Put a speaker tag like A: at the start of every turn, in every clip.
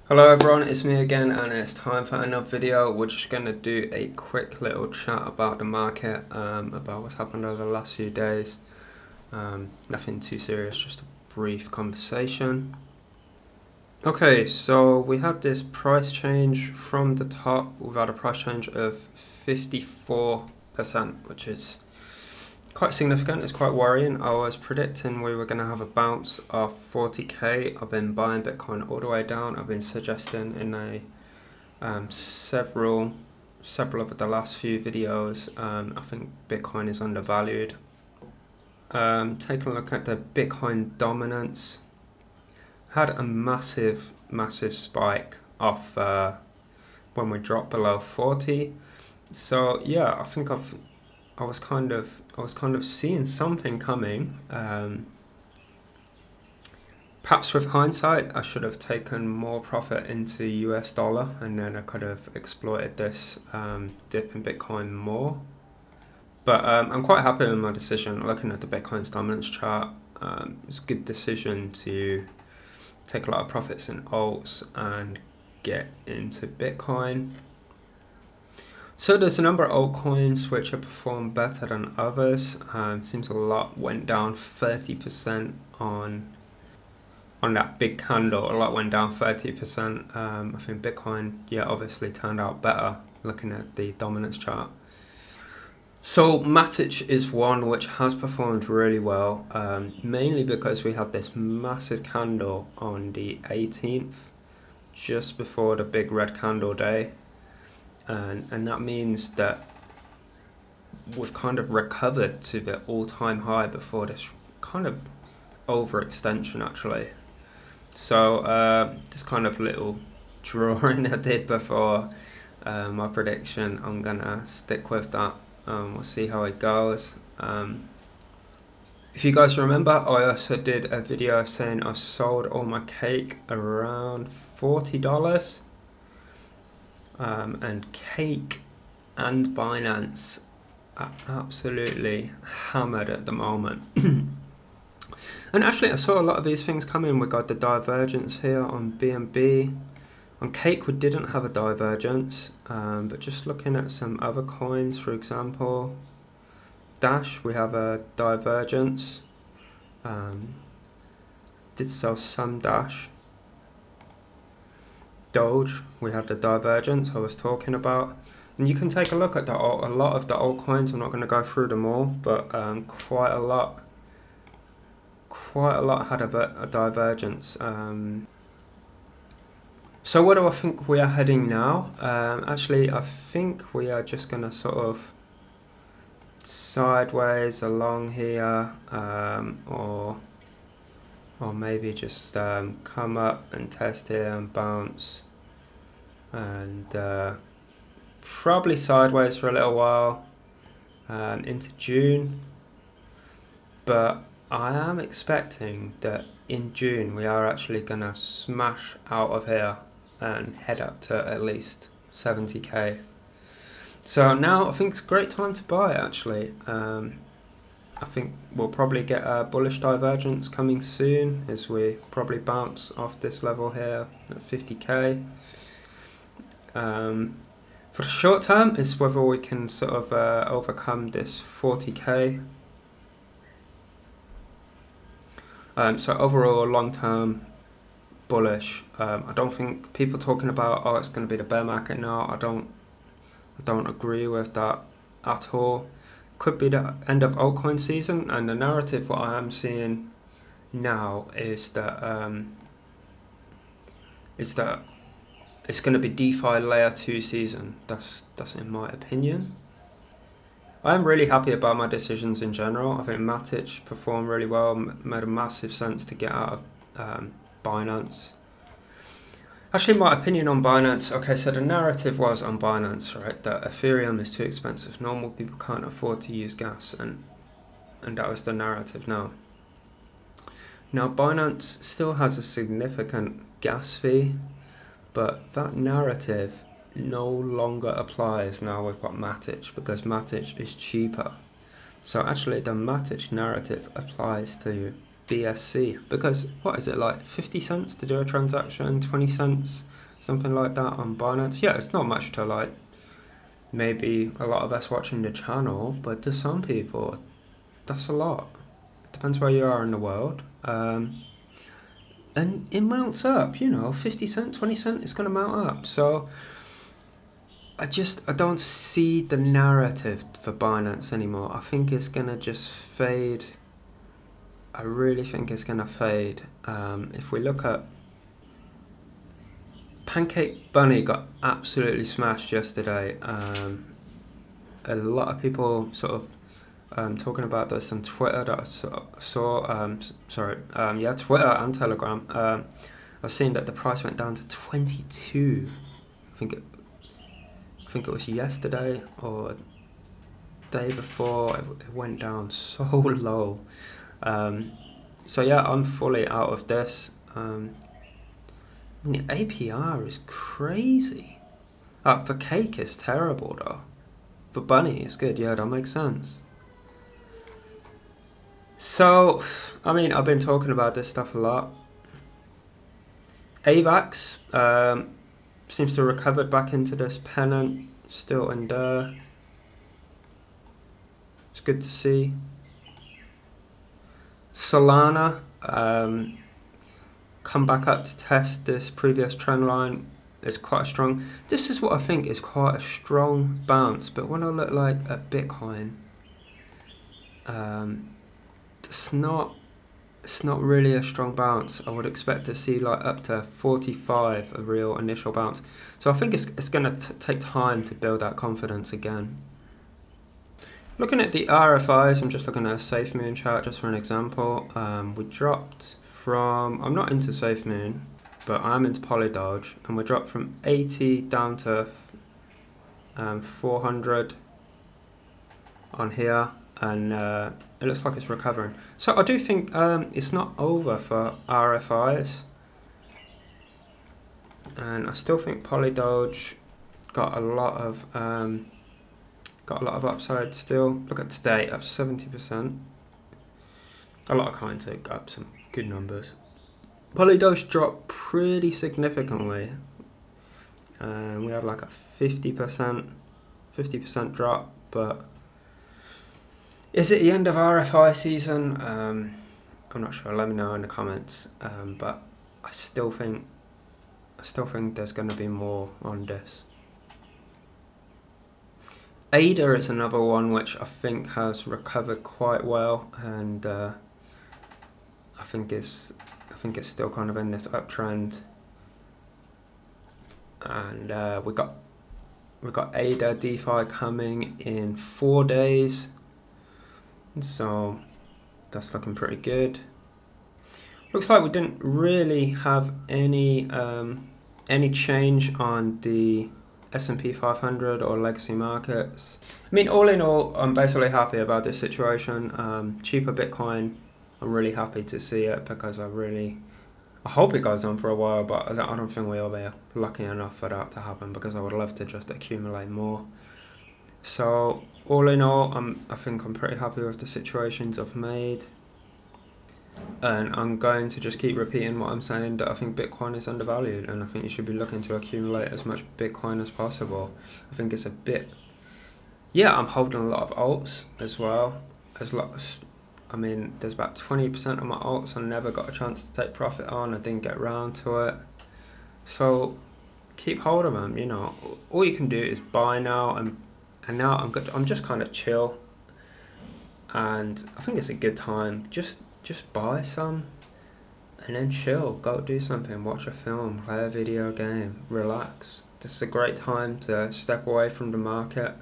A: Hello everyone, it's me again and it's time for another video. We're just going to do a quick little chat about the market, about what's happened over the last few days. Nothing too serious, just a brief conversation. Okay, so we had this price change from the top. We've had a price change of 54%, which is quite significant. It's quite worrying. I was predicting we were going to have a bounce of 40k. I've been buying Bitcoin all the way down. I've been suggesting in several of the last few videos. I think Bitcoin is undervalued. Taking a look at the Bitcoin dominance, had a massive spike off when we dropped below 40. So yeah, I think I was kind of seeing something coming. Perhaps with hindsight, I should have taken more profit into US dollar, and then I could have exploited this dip in Bitcoin more. But I'm quite happy with my decision. Looking at the Bitcoin's dominance chart, it's a good decision to take a lot of profits in alts and get into Bitcoin. So there's a number of altcoins which have performed better than others. Seems a lot went down 30% on that big candle. A lot went down 30%. I think Bitcoin, yeah, obviously turned out better looking at the dominance chart. So Matic is one which has performed really well, mainly because we had this massive candle on the 18th, just before the big red candle day. And that means that we've kind of recovered to the all-time high before this kind of overextension actually. So this kind of little drawing I did before my prediction, I'm gonna stick with that. We'll see how it goes. If you guys remember, I also did a video saying I sold all my cake around $40. And Cake and Binance are absolutely hammered at the moment. And actually I saw a lot of these things coming. We got the divergence here on BNB. On Cake we didn't have a divergence, but just looking at some other coins, for example Dash, we have a divergence. Did sell some Dash. Doge, we had the divergence I was talking about, and you can take a look at a lot of the altcoins. I'm not going to go through them all, but quite a lot had a divergence. So where do I think we are heading now? Actually, I think we are just going to sort of sideways along here, or maybe just come up and test here and bounce, and probably sideways for a little while into June. But I am expecting that in June we are actually going to smash out of here and head up to at least 70k. So now I think it's a great time to buy actually. I think we'll probably get a bullish divergence coming soon as we probably bounce off this level here at 50k. For the short term is whether we can sort of overcome this 40k. So overall long term bullish. I don't think people talking about, oh, it's going to be the bear market now. I don't agree with that at all. Could be the end of altcoin season, and the narrative what I am seeing now is that it's going to be DeFi layer 2 season. That's in my opinion. I am really happy about my decisions in general. I think Matic performed really well, made a massive sense to get out of Binance. Actually, my opinion on Binance, okay, so the narrative was on Binance, right, that Ethereum is too expensive. Normal people can't afford to use gas, and that was the narrative now. Now, Binance still has a significant gas fee, but that narrative no longer applies now we've got Matic, because Matic is cheaper. So actually, the Matic narrative applies to BSC, because what is it, like 50 cents to do a transaction, 20 cents something like that on Binance. Yeah, it's not much to like maybe a lot of us watching the channel, but to some people, that's a lot. It depends where you are in the world. And it mounts up, you know, 50 cent, 20 cent, it's going to mount up. So I don't see the narrative for Binance anymore. I think it's going to just fade. I really think it's going to fade. If we look at Pancake Bunny, got absolutely smashed yesterday. A lot of people sort of talking about this on Twitter that I saw. Yeah, Twitter and Telegram. I've seen that the price went down to 22. I think it was yesterday or day before. It went down so low. So yeah, I'm fully out of this. I mean, the APR is crazy. For Cake, it's terrible though. For Bunny, it's good. Yeah, that makes sense. So, I mean, I've been talking about this stuff a lot. AVAX seems to have recovered back into this pennant, still in there. It's good to see. Solana come back up to test this previous trend line. It's quite a strong. This is what I think is quite a strong bounce. But when I look like at Bitcoin, it's not really a strong bounce. I would expect to see like up to 45 a real initial bounce. So I think it's going to take time to build that confidence again. Looking at the RFIs, I'm just looking at a SafeMoon chart just for an example. We dropped from, I'm not into SafeMoon, but I'm into PolyDoge, and we dropped from 80 down to 400 on here, and it looks like it's recovering. So I do think it's not over for RFIs, and I still think PolyDoge got a lot of upside still. Look at today, up 70%. A lot of coins got up some good numbers. PolyDoge dropped pretty significantly. We had like a 50% drop, but is it the end of RFI season? I'm not sure. Let me know in the comments. But I still think there's going to be more on this. ADA is another one which I think has recovered quite well, and I think it's still kind of in this uptrend. And we got ADA DeFi coming in 4 days, so that's looking pretty good. Looks like we didn't really have any change on the S&P 500 or legacy markets. I mean, all in all, I'm basically happy about this situation. Cheaper Bitcoin, I'm really happy to see it, because I hope it goes on for a while, but I don't think we'll be lucky enough for that to happen, because I would love to just accumulate more. So all in all, I think I'm pretty happy with the situations I've made. And I'm going to just keep repeating what I'm saying, that I think Bitcoin is undervalued, and I think you should be looking to accumulate as much Bitcoin as possible. I think it's a bit, yeah, I'm holding a lot of alts as well. I mean, there's about 20% of my alts I never got a chance to take profit on. I didn't get around to it. So keep hold of them, you know. All you can do is buy now, and now I'm just kind of chill. And I think it's a good time. Just buy some and then chill, go do something, watch a film, play a video game, relax. This is a great time to step away from the market.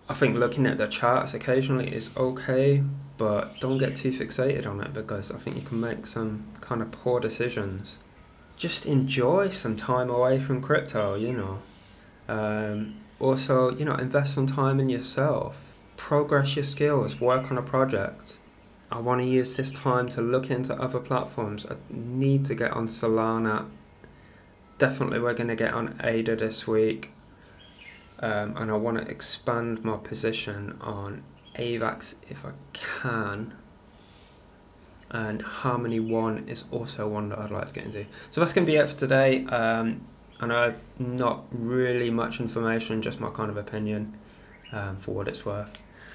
A: I think looking at the charts occasionally is okay, but don't get too fixated on it, because I think you can make some kind of poor decisions. Just enjoy some time away from crypto, you know. Also, you know, invest some time in yourself, progress your skills, work on a project. I want to use this time to look into other platforms. I need to get on Solana. Definitely we're going to get on ADA this week. And I want to expand my position on AVAX if I can. and Harmony 1 is also one that I'd like to get into. So that's going to be it for today. I know not really much information, just my kind of opinion for what it's worth.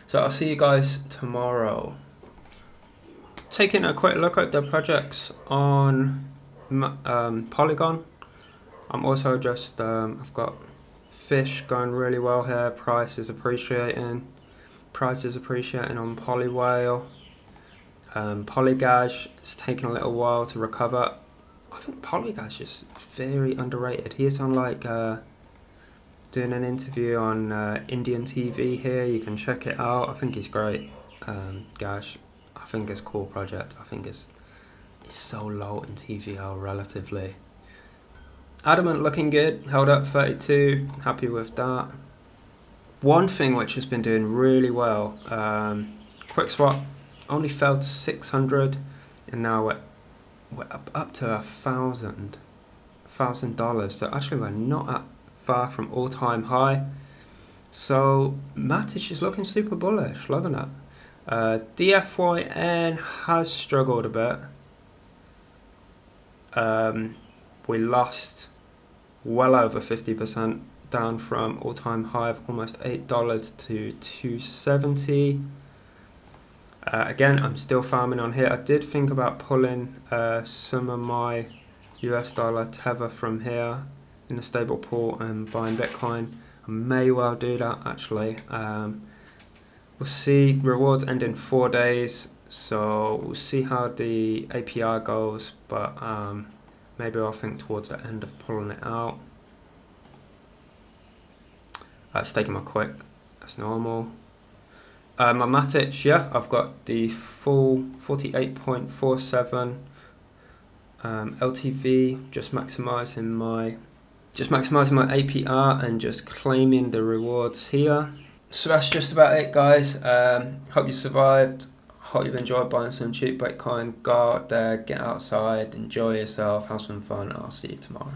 A: So I'll see you guys tomorrow. Taking a quick look at the projects on Polygon. I'm also just, I've got fish going really well here. Price is appreciating on Polywhale. Polygash is taking a little while to recover. I think Polygash is very underrated. He's on like doing an interview on Indian TV here. You can check it out. I think he's great. Gash, I think it's a cool project. I think it's so low in TVL relatively. Adamant looking good, held up 32, happy with that. One thing which has been doing really well, QuickSwap only fell to 600, and now we're up to $1,000. So actually we're not that far from all-time high. So Matic is looking super bullish, loving it. DFYN has struggled a bit. We lost well over 50%, down from all-time high of almost $8 to $2.70. Again, I'm still farming on here. I did think about pulling some of my US dollar tether from here in a stable pool and buying Bitcoin. I may well do that actually. We'll see. Rewards end in 4 days, so we'll see how the APR goes, but maybe I'll think towards the end of pulling it out. Staking my quick, that's normal. My Matic, yeah, I've got the full 48.47 LTV, just maximizing my APR and just claiming the rewards here. So that's just about it, guys. Hope you survived. Hope you've enjoyed buying some cheap Bitcoin. Go out there, get outside, enjoy yourself, have some fun. I'll see you tomorrow.